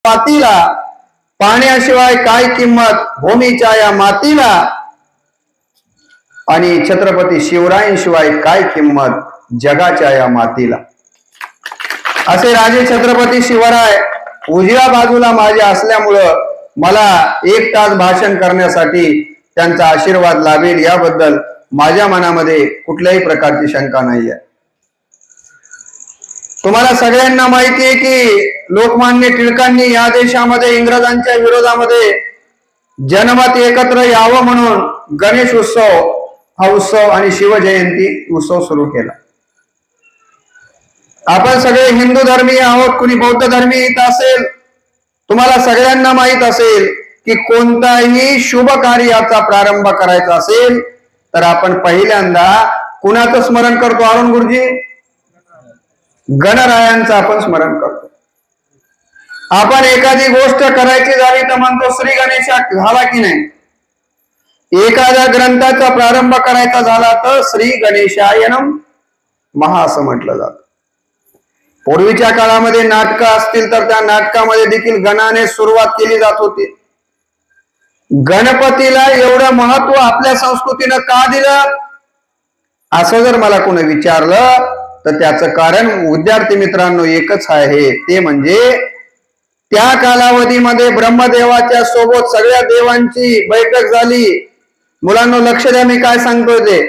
पातीला, पाण्याशिवाय काय किंमत भूमीच्या या मातीला, आणि छत्रपती शिवरायांशिवाय काय किंमत जगाच्या या मातीला. असे राजे छत्रपती शिवराय उजव्या बाजूला माझ्या असल्यामुळं मला 1 तास भाषण करण्यासाठी त्यांचा आशीर्वाद लाभेल याबद्दल माझ्या मनामध्ये कुठल्याही प्रकारची शंका नाही आहे. तुम्हाला सगळ्यांना माहिती आहे की लोकमान्य टिळकांनी या देशामध्ये इंग्रजांच्या विरोधामध्ये जनमत एकत्र यावं म्हणून गणेश उत्सव हा उत्सव आणि शिवजयंती उत्सव सुरू केला. आपण सगळे हिंदू धर्मीय आहोत, कुणी बौद्ध धर्मीय इथं असेल. तुम्हाला सगळ्यांना माहित असेल की कोणताही शुभ कार्याचा प्रारंभ करायचा असेल तर आपण पहिल्यांदा कुणाचं स्मरण करतो अरुण गुरुजी? गणरायांचं आपण स्मरण करतो. आपण एखादी गोष्ट करायची झाली तर म्हणतो श्री गणेशा, झाला की नाही. एखाद्या ग्रंथाचा प्रारंभ करायचा झाला तर श्री गणेशायनम महा असं म्हटलं जातं. पूर्वीच्या काळामध्ये नाटकं असतील तर त्या नाटकामध्ये देखील गणाने सुरुवात केली जात होती. गणपतीला एवढं महत्व आपल्या संस्कृतीनं का दिलं असं जर मला कोणी विचारलं तर त्याचं कारण विद्यार्थी मित्रांनो एकच आहे, ते म्हणजे त्या कालावधीमध्ये ब्रह्मदेवाच्या सोबत सगळ्या देवांची बैठक झाली. मुलांना लक्ष द्या मी काय सांगतोय ते.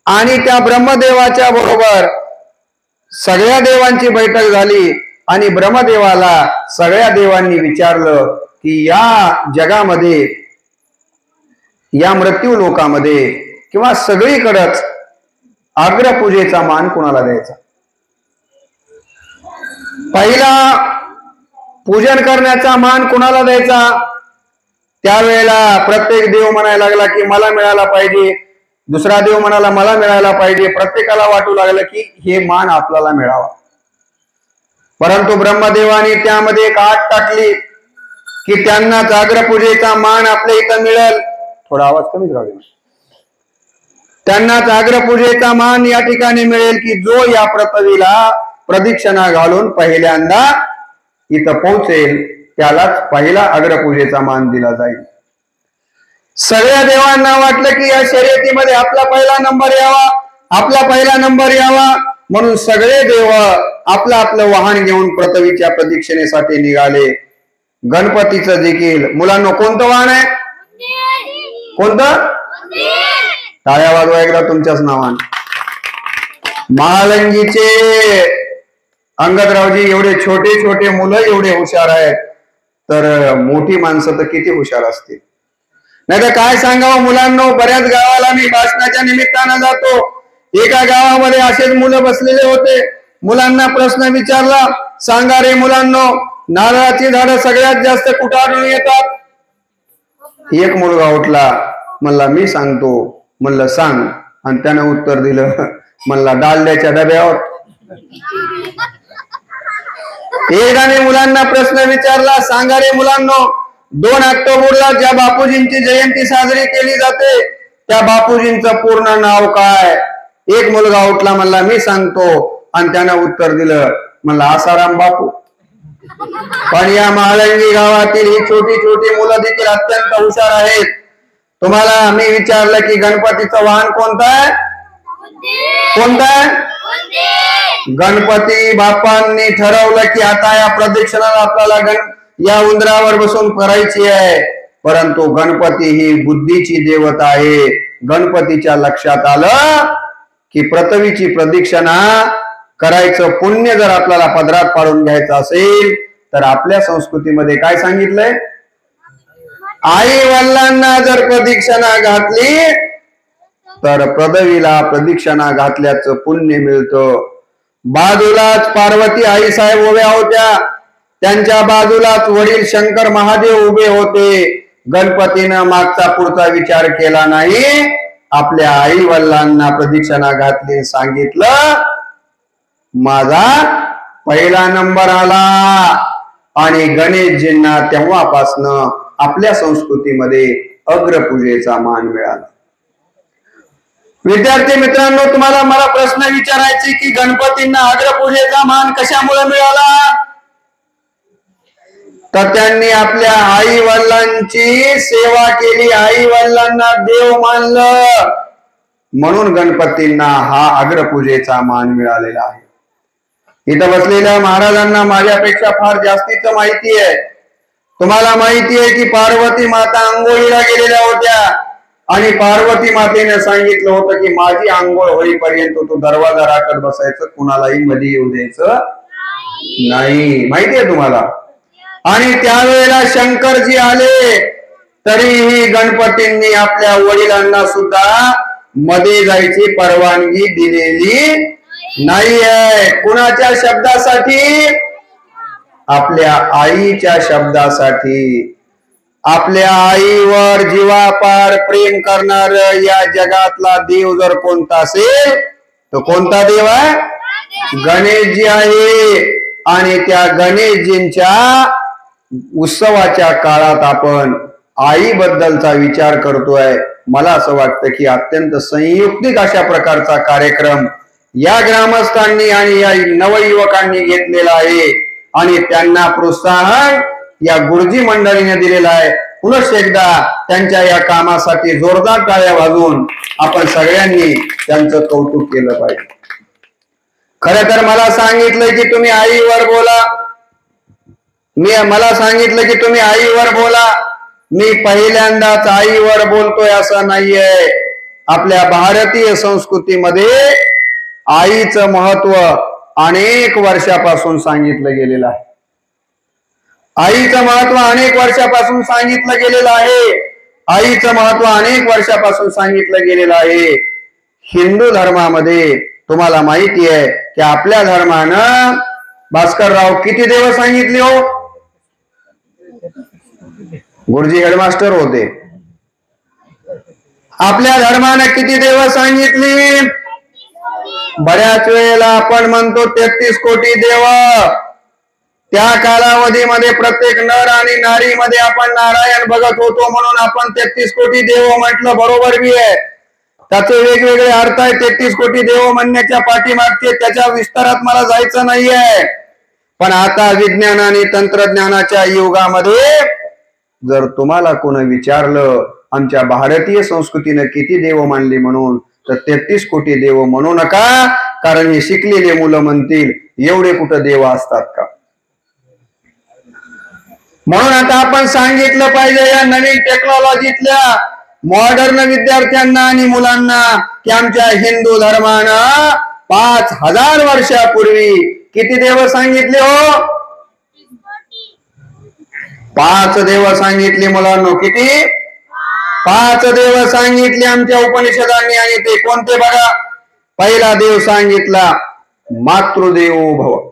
आणि त्या ब्रह्मदेवाच्या बरोबर सगळ्या देवांची बैठक झाली आणि ब्रह्मदेवाला सगळ्या देवांनी विचारलं की या जगामध्ये, या मृत्यू लोकामध्ये किंवा सगळीकडेच अग्रपूजेचा मान कुणाला द्यायचा. पहिला पूजन करण्याचा मान कुणाला द्यायचा. त्यावेळेला प्रत्येक देव म्हणायला लागला की मला मिळाला पाहिजे, दुसरा देव म्हणाला मला मिळायला पाहिजे. प्रत्येकाला वाटू लागलं की हे मान आपल्याला मिळावा. परंतु ब्रह्मदेवाने त्यामध्ये एक अट टाकली की त्यांना अग्रपूजेचा मान आपल्या इथं मिळेल. थोडा आवाज कमीच राहू. त्यांना अग्रपूजेचा मान या ठिकाणी मिळेल की जो या पृथ्वीला प्रदक्षिणा घालून पहिल्यांदा इथं पोहोचेल त्यालाच पहिला अग्रपूजेचा मान दिला जाईल. सगळ्या देवांना वाटलं की या शर्यतीमध्ये आपला पहिला नंबर यावा, आपला पहिला नंबर यावा, म्हणून सगळे देव आपलं आपलं वाहन घेऊन पृथ्वीच्या प्रदक्षिणेसाठी निघाले. गणपतीचं देखील मुलांना कोणतं वाहन आहे? कोणतं? टाळ्या वाजवा एकदा तुमच्याच नावाने. महालंगीचे अंगदरावजी एवढे छोटे छोटे मुलं एवढे हुशार आहेत तर मोठी माणसं तर किती हुशार असतील. नाही तर काय सांगावं मुलांना. बऱ्याच गावाला मी भाषणाच्या निमित्तानं जातो. एका गावामध्ये असेच मुलं बसलेले होते. मुलांना प्रश्न विचारला, सांगा रे मुलांना नारळाची झाडं सगळ्यात जास्त कुठं आढळून येतात? एक मुलगा उठला, म्हणला मी सांगतो. म्हणलं सांग. आणि त्यानं उत्तर दिलं, म्हणला डालड्याच्या डब्यावर. एकाने मुलांना प्रश्न विचारला, सांगा रे मुलांना 2 ऑक्टोबरला ज्या बापूजींची जयंती साजरी केली जाते त्या बापूजींचं पूर्ण नाव काय? एक मुलगा उठला, म्हणला मी सांगतो. आणि त्यानं उत्तर दिलं, म्हणला आसाराम बापू. पण या महालंगी गावातील ही छोटी छोटी मुलं देखील अत्यंत हुशार आहेत. तुम्हाला मी विचारलं की गणपतीचं वाहन कोणतं आहे? कोणतं आहे? गणपती बाप्पांनी ठरवलं की आता या प्रदक्षिणाला आपल्याला या उंदरावर बसून करायची आहे. परंतु गणपती ही बुद्धीची देवता आहे. गणपतीच्या लक्षात आलं की पृथ्वीची प्रदक्षिणा करायचं पुण्य जर आपल्याला पदरात पाडून घ्यायचं असेल तर आपल्या संस्कृतीमध्ये काय सांगितलंय? आई वडिलांना जर प्रदक्षिणा घातली तर पृथ्वीला प्रदक्षिणा घातल्याचं पुण्य मिळतं. बाजूलाच पार्वती आई साहेब उभ्या होत्या, त्यांच्या बाजूलाच वडील शंकर महादेव उभे होते. गणपतीनं मागचा पुढचा विचार केला नाही, आपल्या आई वडिलांना प्रदक्षिणा घातली, सांगितलं माझा पहिला नंबर आला. आणि गणेशजींना तेव्हापासनं आपल्या संस्कृतीमध्ये अग्रपूजेचा मान मिळाला. विद्यार्थी मित्रांनो, तुम्हाला मला प्रश्न विचारायचे की गणपतींना अग्रपूजेचा मान कशामुळे मिळाला? तर त्यांनी आपल्या आई वडिलांची सेवा केली, आई वडिलांना देव मानलं, म्हणून गणपतींना हा अग्रपूजेचा मान मिळालेला आहे. इथं बसलेल्या महाराजांना माझ्यापेक्षा फार जास्तीच माहिती आहे. तुम्हाला माहिती आहे की पार्वती माता आंघोळीला गेलेल्या होत्या आणि पार्वती मातेने सांगितलं होतं की माझी आंघोळ होईपर्यंत तू दरवाजा राखत बसायचं, कुणालाही मध्ये येऊ द्यायचं नाही. माहिती आहे तुम्हाला. आणि त्यावेळेला शंकरजी आले तरीही गणपतींनी आपल्या वडिलांना सुद्धा मध्ये जायची परवानगी दिलेली नाहीये. कुणाच्या शब्दासाठी? आपल्या आईच्या शब्दासाठी. आपल्या आईवर जीवापाड प्रेम करणार या जगातला देव जर कोणता असेल तो कोणता देव आहे? गणेशजी आहे. आणि त्या गणेशजींच्या उत्सवाच्या काळात आपण आईबद्दलचा विचार करतोय. मला असं वाटतं की अत्यंत संयुक्तिक अशा प्रकारचा कार्यक्रम या ग्रामस्थांनी आणि या नवयुवकांनी घेतलेला आहे आणि त्यांना प्रोत्साहन या गुरुजी मंडळीने दिलेला आहे. पुनश्च एकदा त्यांच्या या कामासाठी जोरदार टाळ्या वाजवून आपण सगळ्यांनी त्यांचं कौतुक केलं पाहिजे. खरं तर मला सांगितलंय की तुम्ही आईवर बोला, मला सांगितलं की तुम्ही आईवर बोला. मी पहिल्यांदाच आईवर बोलतोय असं नाहीये. आपल्या भारतीय संस्कृतीमध्ये आईचं महत्व अनेक वर्षापासून सांगितलं गेलेलं आहे. आईचं महत्व अनेक वर्षापासून सांगितलं गेलेलं आहे. आईचं महत्व अनेक वर्षापासून सांगितलं गेलेलं आहे. हिंदू धर्मामध्ये तुम्हाला माहिती आहे की आपल्या धर्मानं भास्करराव किती देव सांगितले हो? गुरुजी हेडमास्टर होते. आपल्या धर्मानं किती देव सांगितली? बऱ्याच वेळेला आपण म्हणतो 33 कोटी देव. त्या कालावधीमध्ये प्रत्येक नर आणि नारी मध्ये आपण नारायण बघत होतो म्हणून आपण 33 कोटी देव म्हटलं. बरोबर बी आहे. त्याचे वेगवेगळे अर्थ आहे 33 कोटी देव म्हणण्याच्या पाठीमागचे. त्याच्या विस्तारात मला जायचं नाहीये. पण आता विज्ञान आणि तंत्रज्ञानाच्या युगामध्ये जर तुम्हाला कोणी विचारलं आमच्या भारतीय संस्कृतीने किती देव मानले म्हणून, तर 33 कोटी देव म्हणू नका. कारण हे शिकलेले मुलं म्हणतील एवढे कुठं देव असतात का. म्हणून आता आपण सांगितलं पाहिजे या नवीन टेक्नॉलॉजीतल्या मॉडर्न विद्यार्थ्यांना आणि मुलांना की आमच्या हिंदू धर्मानं 5000 वर्षापूर्वी किती देव सांगितले हो? 5 देव सांगितले मुलांनो. किती? 5 देव सांगितले आमच्या उपनिषदांनी. आणि ते कोणते बघा. पहिला देव सांगितला मातृदेवो भव.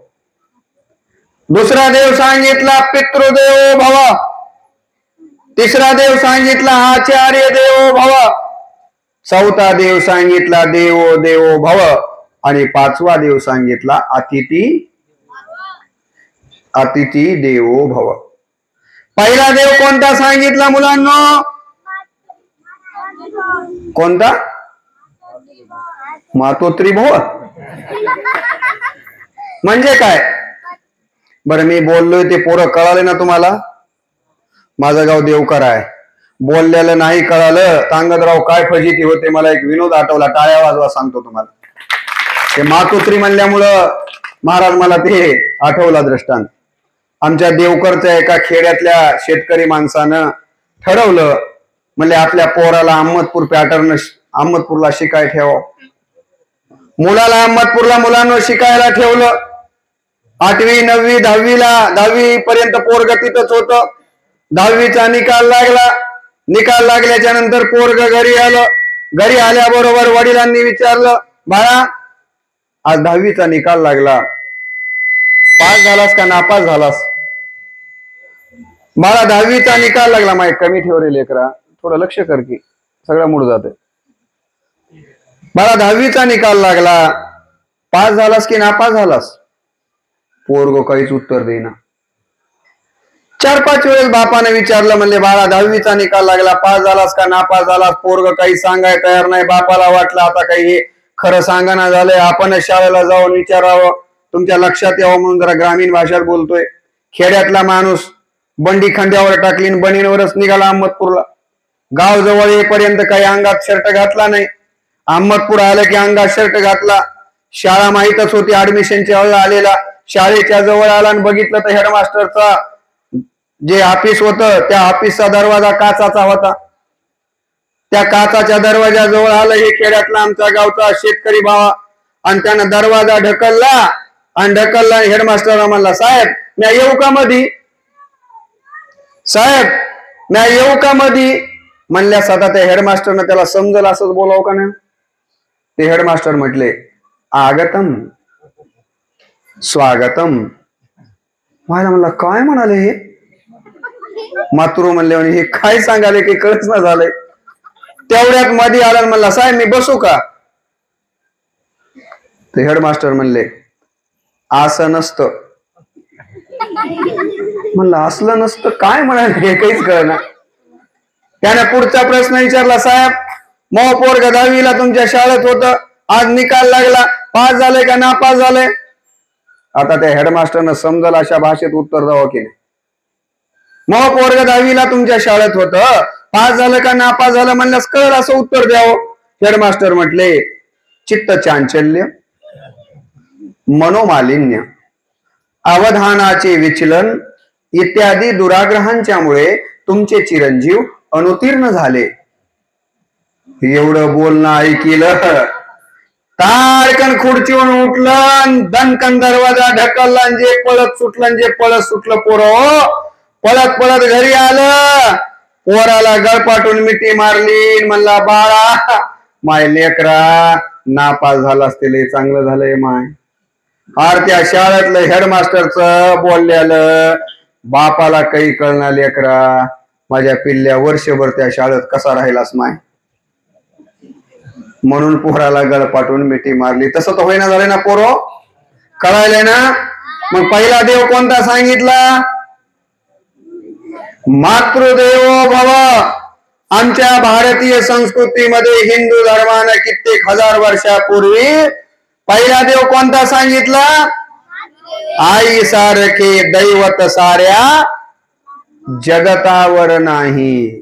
दुसरा देव सांगितला पितृदेवो भव. तिसरा देव सांगितला आचार्य देवो भव. चौथा देव सांगितला देवो देवो भव. आणि 5वा देव सांगितला अतिथी देवो भव. पहिला देव कोणता सांगितला मुलांनो? कोणता? मातोत्री भव. म्हणजे काय? बरं मी बोललोय ते पोरं कळाले ना तुम्हाला? माझं गाव देवकर आहे. बोललेलं नाही कळालं तांगदराव काय फजिती होते. मला एक विनोद आठवला. टाळ्या वाजवा सांगतो तुम्हाला. ते मातोश्री म्हणल्यामुळं महाराज मला ते आठवला दृष्टांत. आमच्या देवकरच्या एका खेड्यातल्या शेतकरी माणसानं ठरवलं म्हणजे आपल्या पोराला अहमदपूर पॅटर्न अहमदपूरला शिकाय ठेव. मुलाला अहमदपूरला मुलांना शिकायला ठेवलं. 8वी 9वी 10वी पर्यंत पोरग तिथंच होतं. 10वीचा निकाल लागला. निकाल लागल्याच्या नंतर पोरग घरी आलं. घरी आल्याबरोबर वडिलांनी विचारलं बाळा आज 10वीचा निकाल लागला, पास झालास का नापास झालास? बाळा 10वीचा निकाल लागला. माय कमी ठेव रे लेकरा, थोडं लक्ष कर की सगळं मूड जाते. बाळा 10वीचा निकाल लागला, पास झालास की नापास झालास? पोरगो काहीच उत्तर देईना. 4-5 वेळेस बापाने विचारलं म्हणले बाळा 10वीचा निकाल लागला, पास झालास का नापास झालास? पोरग काही सांगाय तयार नाही. बापाला वाटलं आता काही खरं सांगणं झालंय, आपण शाळेला जाऊन विचारावं, तुमच्या लक्षात यावं म्हणून जरा ग्रामीण भाषेत बोलतोय. खेड्यातला माणूस बंडी खांद्यावर टाकली आणि बनींवरच निघाला अहमदपूरला. गाव जवळ येईपर्यंत काही अंगात शर्ट घातला नाही. अहमदपूर आलं की अंगात शर्ट घातला. शाळा माहीतच होती, ऍडमिशनच्या वेळेला आलेला. शाळेच्या जवळ आला आणि बघितलं तर हेडमास्टरचा जे ऑफिस होतं त्या ऑफिसचा दरवाजा काचाचा होता. त्या काचाच्या दरवाजाजवळ आलं हे खेड्यातला आमच्या गावचा शेतकरी भावा, आणि त्यानं दरवाजा ढकलला आणि हेडमास्टरला म्हणला, साहेब मी येऊ का मधी, साहेब मी येऊ का मधी म्हणल्यास आता त्या हेडमास्टरनं त्याला समजलं असंच बोलावं का नाही. ते हेडमास्टर म्हटले, आगतम स्वागतम. व्हायला म्हणला काय म्हणाले हे. मातृ म्हणले म्हणे हे काय सांगाले की कळच ना झालंय. तेवढ्यात मध्ये आला म्हणला, साहेब मी बसू का. ते हेडमास्टर म्हणले, असं नसतं. म्हणलं असलं नसतं काय म्हणाले हे काहीच कळना. त्याने पुढचा प्रश्न विचारला, साहेब मग पोरग 10वीला तुमच्या शाळेत होतं, आज निकाल लागला, पास झाले का नापास झाले. आता त्या हेडमास्टरनं समजलं अशा भाषेत उत्तर द्यावं की नाही. मग पोरग 10वीला तुमच्या शाळेत होतं, पास झालं का नापास झालं म्हणल्यास कळलं असं उत्तर द्यावं. हेडमास्टर म्हटले, चित्त चांचल्य, मनोमालिन्य, अवधानाचे विचलन इत्यादी दुराग्रहांच्यामुळे तुमचे चिरंजीव अनुत्तीर्ण झाले. एवढं बोलणं ऐकलं ताडकन खुर्चीवरून उठलं, दणकन दरवाजा ढकलला, जे पळत सुटलं जे पळत सुटलं पोरं पळत पळत घरी आलं. पोराला गळपाटून मिठी मारली, म्हणला बाळा माय लेकरा नापास झाला असते चांगलं झालंय माय. आर त्या शाळेतलं हेडमास्टरचं बोललेलं बापाला काही कळणार लेकरा, माझ्या पिल्ल्या वर्षभर त्या शाळेत कसा राहिलास माय. म्हणून पोराला गळपाटून मिठी मारली. तसं तर होईना झालं ना पोरो, कळायलंय ना. मग पहिला देव कोणता सांगितला, मातृदेवो भव. आमच्या भारतीय संस्कृतीमध्ये हिंदू धर्मानं कित्येक हजार वर्षापूर्वी पहिला देव कोणता सांगितला, आई सारखे दैवत साऱ्या जगतावर नाही.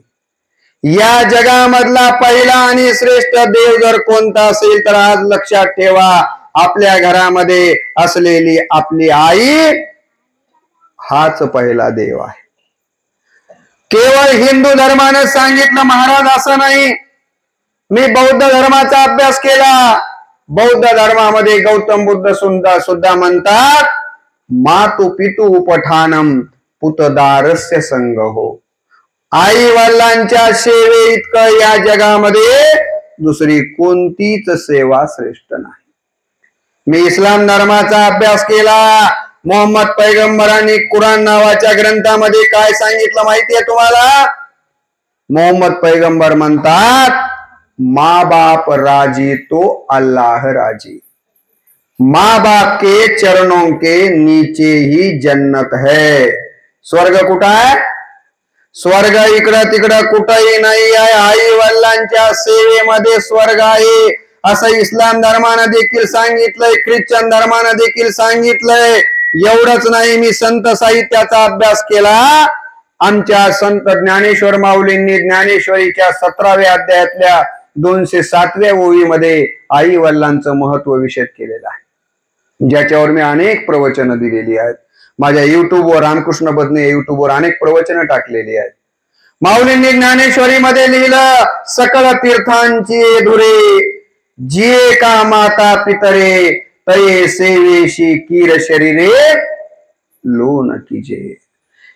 या जगामधला पहिला आणि श्रेष्ठ देव जर कोणता असेल तर आज लक्षात ठेवा, आपल्या घरामध्ये असलेली आपली आई हाच पहिला देव आहे. केवळ हिंदू धर्माने सांगितलं महाराज असं नाही. मी बौद्ध धर्माचा अभ्यास केला. बौद्ध धर्मामध्ये गौतम बुद्ध सुद्धा म्हणतात, मातु पितु उपठानम पुतदारस्य संगहो. आई वडिलांच्या सेवे इतकं या जगामध्ये दुसरी कोणतीच सेवा श्रेष्ठ नाही. मी इस्लाम धर्माचा अभ्यास केला. मोहम्मद पैगंबरांनी कुराण नावाच्या ग्रंथामध्ये काय सांगितलं माहितीये तुम्हाला. मोहम्मद पैगंबर म्हणतात, माँ बाप राजी तो अल्लाह राजी. माँ बाप के चरणों के नीचे ही जन्नत है. स्वर्ग कुठं आहे, स्वर्ग इकडं तिकडं कुठंही नाही आहे. आई वडिलांच्या सेवेमध्ये स्वर्ग आहे असं इस्लाम धर्मानं देखील सांगितलंय, ख्रिश्चन धर्मानं देखील सांगितलंय. एवढंच नाही, मी संत साहित्याचा अभ्यास केला. आमच्या संत ज्ञानेश्वर माऊलींनी ज्ञानेश्वरीच्या 17व्या अध्यायातल्या 207व्या ओळीमध्ये आई वडिलांचं महत्व विशद केलेलं आहे, ज्याच्यावर मी अनेक प्रवचनं दिलेली आहेत. माझ्या युट्यूबवर रामकृष्ण बदने युट्यूबवर अनेक प्रवचनं टाकलेली आहेत. माऊलींनी ज्ञानेश्वरीमध्ये लिहिलं, सकळ तीर्थांची धुरे जिये का माता पितरे तये सेवेशी कीर शरीरे लोन कीजे.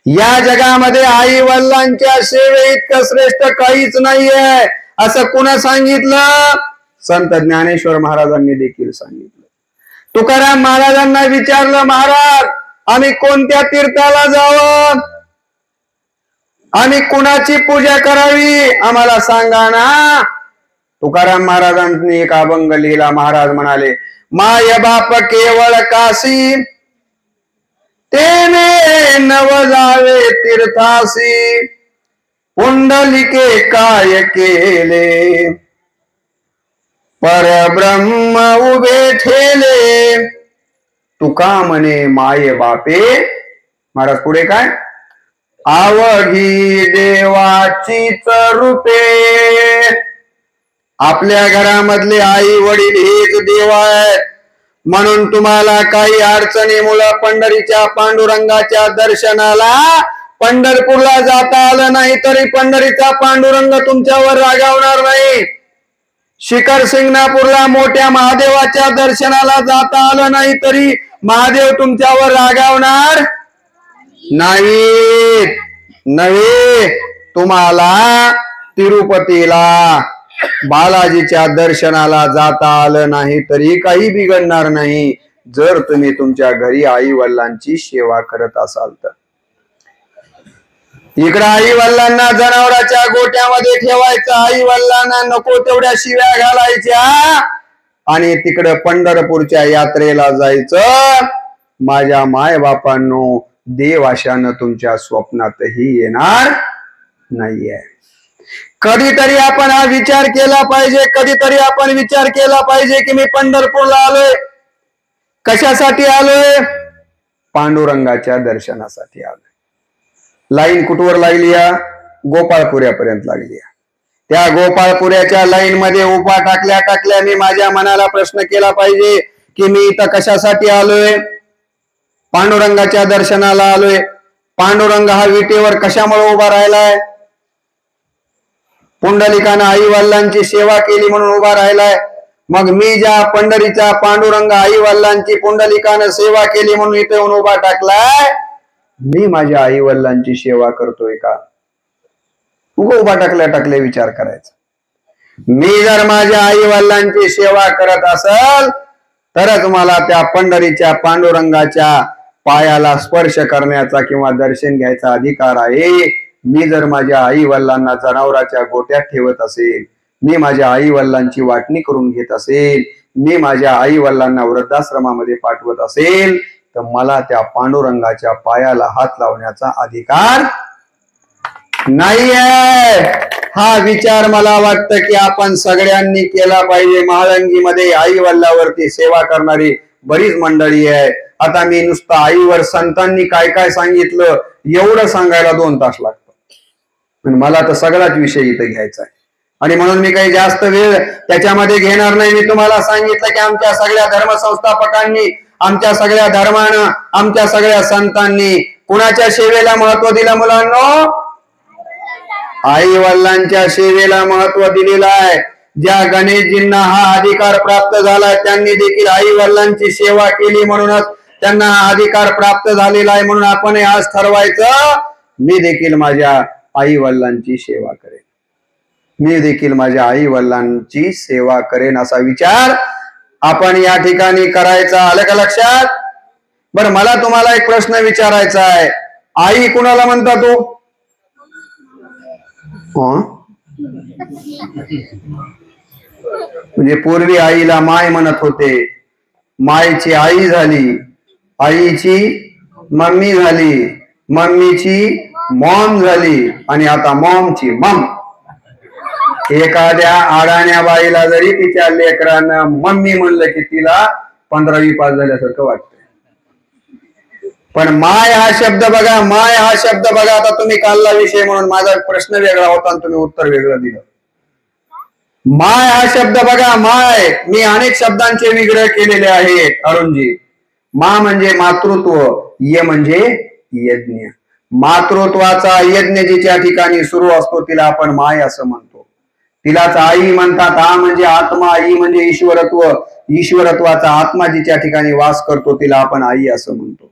या जगामध्ये आई वडिलांच्या सेवे इतकं श्रेष्ठ काहीच नाहीये असं कुणा सांगितलं, संत ज्ञानेश्वर महाराजांनी देखील सांगितलं. तुकाराम महाराजांना विचारलं, महाराज आम्ही कोणत्या तीर्थाला जावं, आम्ही कुणाची पूजा करावी आम्हाला सांगा ना. तुकाराम महाराजांनी एक अभंग लिहिला. महाराज म्हणाले, माय बाप केवळ काशी तेने नव जावे तीर्थासी. पुंडलिके काय केले परब्रह्म उभे ठेले. तुका म्हणे माय बापे. महाराज पुढे काय, आवघी देवाचीच रूपे. आपल्या घरामधले आई वडील हेच देव आहेत. म्हणून तुम्हाला काही अडचणीमुळे पंढरीच्या पांडुरंगाच्या दर्शनाला पंढरपूरला जाता आलं नाही तरी पंढरीचा पांडुरंग तुमच्यावर रागावणार नाही. शिखर शिंगणापूरला मोठ्या महादेवाच्या दर्शनाला जाता आलं नाही तरी महादेव तुमच्यावर रागावणार नाही. नव्हे, तुम्हाला तिरुपतीला बालाजीच्या दर्शनाला जाता आलं नाही तरी काही बिघडणार नाही, जर तुम्ही तुमच्या घरी आई वडिलांची सेवा करत असाल तर. इकडे आई वडिलांना जनावरांच्या गोट्यामध्ये ठेवायचं, आई वडिलांना नको तेवढ्या शिव्या घालायच्या आणि तिकडे पंढरपूरच्या यात्रेला जायचं. माझ्या माय बापांनो, देव अशानं तुमच्या स्वप्नातही येणार नाहीये. कधीतरी आपण हा विचार केला पाहिजे, कधीतरी आपण विचार केला पाहिजे की मी पंढरपूरला आलोय, कशासाठी आलोय? पांडुरंगाच्या दर्शनासाठी आलोय. लाईन कुठवर लागली? या गोपाळपुऱ्यापर्यंत लागली. त्या गोपाळपुऱ्याच्या लाईन मध्ये उभा टाकल्या मी माझ्या मनाला प्रश्न केला पाहिजे की मी इथं कशासाठी आलोय? पांडुरंगाच्या दर्शनाला आलोय. पांडुरंग हा विटेवर कशामुळे उभा राहिलाय? पुंडलिकानं आई वडिलांची सेवा केली म्हणून उभा राहिलाय. मग मी ज्या पंढरीचा पांडुरंग आई वडिलांची पुंडलिकानं सेवा केली म्हणून इथे येऊन उभा टाकलाय, मी माझ्या आई वडिलांची सेवा करतोय का? उभा टाकल्या विचार करायचा. मी जर माझ्या आई वडिलांची सेवा करत असल तरच मला त्या पंढरीच्या पांडुरंगाच्या पायाला स्पर्श करण्याचा किंवा दर्शन घ्यायचा अधिकार आहे. मी जर माझ्या आई वडिलांना जनावरांच्या गोट्यात ठेवत असेल, मी माझ्या आई वडिलांची वाटणी करून घेत असेल, मी माझ्या आई वडिलांना वृद्धाश्रमामध्ये पाठवत असेल, तर मला त्या पांडुरंगाच्या पायाला हात लावण्याचा अधिकार नाहीये. हा विचार मला वाटतं की आपण सगळ्यांनी केला पाहिजे. महाळंगीमध्ये आई वडिलांवरती सेवा करणारी बरीच मंडळी आहे. आता मी नुसतं आईवर संतांनी काय काय सांगितलं एवढं सांगायला 2 तास लागतो, पण मला तर सगळाच विषय इथे घ्यायचा आहे आणि म्हणून मी काही जास्त वेळ त्याच्यामध्ये घेणार नाही. मी तुम्हाला सांगितलं की आमच्या सगळ्या धर्मसंस्थापकांनी, आमच्या सगळ्या धर्मानं, आमच्या सगळ्या संतांनी कुणाच्या सेवेला महत्व दिलं? मुलांनो, आई वडिलांच्या सेवेला महत्व दिलेलं आहे. ज्या गणेशजींना हा अधिकार प्राप्त झाला त्यांनी देखील आई वडिलांची सेवा केली, म्हणूनच त्यांना हा अधिकार प्राप्त झालेला आहे. म्हणून आपण आज ठरवायचं, मी देखील माझ्या आई वडिलांची सेवा करेन, मी देखील माझ्या आई वडिलांची सेवा करेन, असा विचार आपण या ठिकाणी करायचा. आलं का लक्षात? बरं, मला तुम्हाला एक प्रश्न विचारायचा आहे. आई कुणाला म्हणता तो? म्हणजे पूर्वी आईला माय म्हणत होते, मायची आई झाली, आईची मम्मी झाली, मम्मीची मॉम झाली आणि आता मॉमची मम. एखाद्या आडाण्या बाईला जरी तिच्या लेकरानं मम्मी म्हणलं की तिला 15वी पास झाल्यासारखं वाटतं. पण माय हा शब्द बघा, माय हा शब्द बघा. आता तुम्ही कालला विषय म्हणून माझा प्रश्न वेगळा होता आणि तुम्ही उत्तर वेगळं दिलं. माय हा शब्द बघा, माय मी अनेक शब्दांचे विग्रह केलेले आहेत अरुणजी. मा म्हणजे मातृत्व, ये म्हणजे यज्ञ. मातृत्वाचा यज्ञ जिच्या ठिकाणी सुरू असतो तिला आपण माय असं म्हणतो. तिलाच आई म्हणतात. आ म्हणजे आत्मा, आई म्हणजे ईश्वरत्व. ईश्वरत्वाचा आत्मा जिच्या ठिकाणी वास करतो तिला आपण आई असं म्हणतो.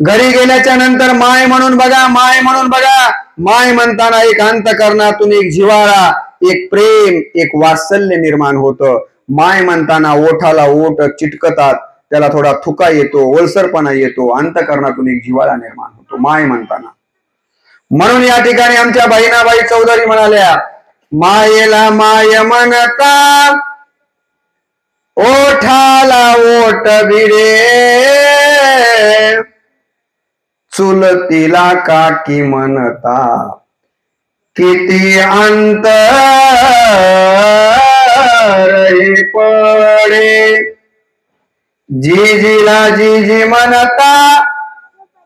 घरी गेल्याच्या नंतर माय म्हणून बघा, माय म्हणून बघा. माय म्हणताना एक अंतःकरणातून एक जिव्हाळा, एक प्रेम, एक वात्सल्य निर्माण होतं. माय म्हणताना ओठाला ओठ चिटकतात, त्याला थोडा थुका येतो, ओलसरपणा येतो, अंतःकरणातून एक जिव्हाळा निर्माण होतो माय म्हणताना. म्हणून या ठिकाणी आमच्या बहिणाबाई चौधरी म्हणाल्या, मायेला माय म्हणता ओठाला ओठ भिडे, चुलतीला काकी म्हणता किती अंतर पडे. जीजीला जीजी म्हणता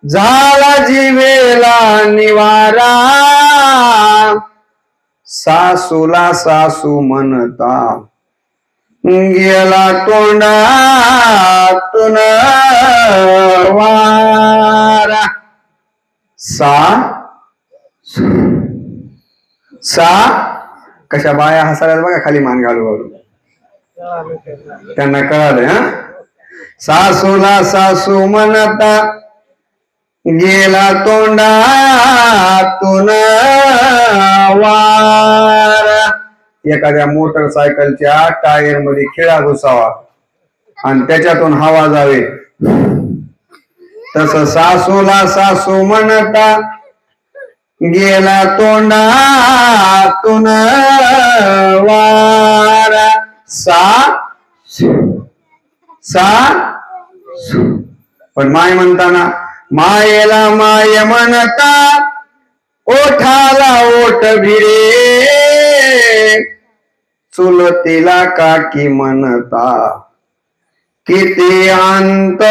झाला जीवेला निवारा सासूला सासू म्हणता गेला तोंडातून वारा सा कशा बाया हसायला बघा खाली मान घालू घालू त्यांना कळालं हा सासूला सासू म्हणता गेला तोंडातून वारा एखाद्या मोटरसायकलच्या टायर मध्ये खिळा घुसावा आणि त्याच्यातून हवा जावे तस सासूला सासू म्हणता गेला तोंडातून वारा पण माय म्हणताना मायेला माय म्हणता ओठाला ओठ भिरे चुलतीला काकी म्हणता किती अंत